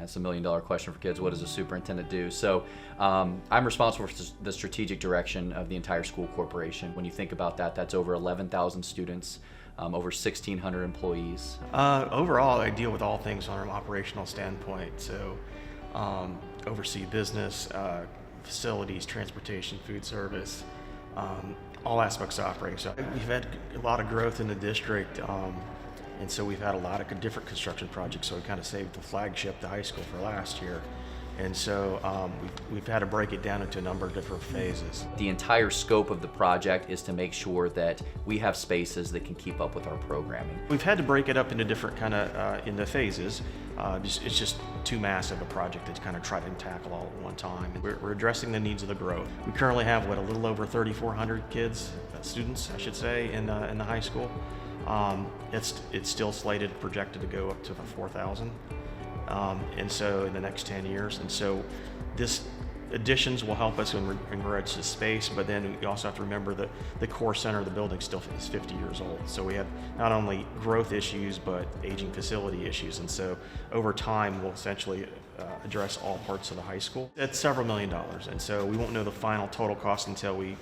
That's $1 million question for kids. What does a superintendent do? So I'm responsible for the strategic direction of the entire school corporation. When you think about that, that's over 11,000 students, over 1,600 employees. Overall, I deal with all things on an operational standpoint. So oversee business, facilities, transportation, food service, all aspects of operating. So we've had a lot of growth in the district, and so we've had a lot of different construction projects. So we kind of saved the flagship, the high school, for last year. And so we've had to break it down into a number of different phases. The entire scope of the project is to make sure that we have spaces that can keep up with our programming. We've had to break it up into different into phases. It's just too massive a project to kind of try to tackle all at one time. And we're addressing the needs of the growth. We currently have a little over 3,400 students, I should say, in the high school. It's still slated, projected to go up to 4,000. And so in the next 10 years. And so this additions will help us in regards to space, but then you also have to remember that the core center of the building still is 50 years old. So we have not only growth issues, but aging facility issues. And so over time, we'll essentially address all parts of the high school. It's several $1 million. And so we won't know the final total cost until we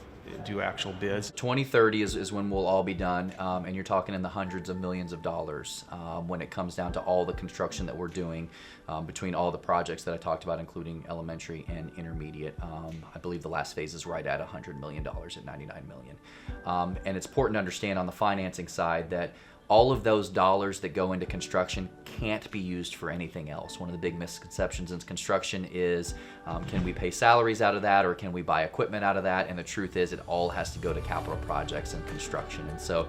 do actual bids. 2030 is when we'll all be done, and you're talking in the hundreds of millions of dollars when it comes down to all the construction that we're doing between all the projects that I talked about, including elementary and intermediate. I believe the last phase is right at $100 million at $99 million. And it's important to understand on the financing side that all of those dollars that go into construction can't be used for anything else. One of the big misconceptions in construction is, can we pay salaries out of that, or can we buy equipment out of that? And the truth is, it all has to go to capital projects and construction. And so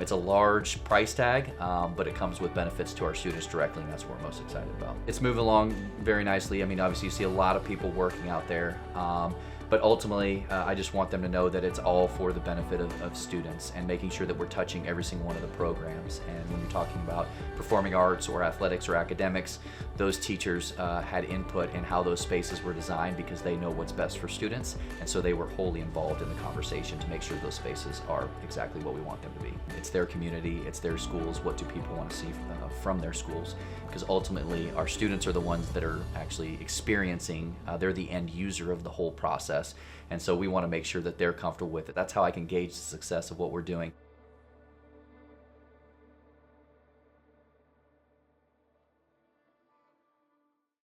it's a large price tag, but it comes with benefits to our students directly, and that's what we're most excited about. It's moving along very nicely. I mean, obviously you see a lot of people working out there. But ultimately, I just want them to know that it's all for the benefit of students and making sure that we're touching every single one of the programs. And when you're talking about performing arts or athletics or academics, those teachers had input in how those spaces were designed because they know what's best for students. And so they were wholly involved in the conversation to make sure those spaces are exactly what we want them to be. It's their community, it's their schools. What do people want to see from their schools? Because ultimately, our students are the ones that are actually experiencing, they're the end user of the whole process. And so we want to make sure that they're comfortable with it. That's how I can gauge the success of what we're doing.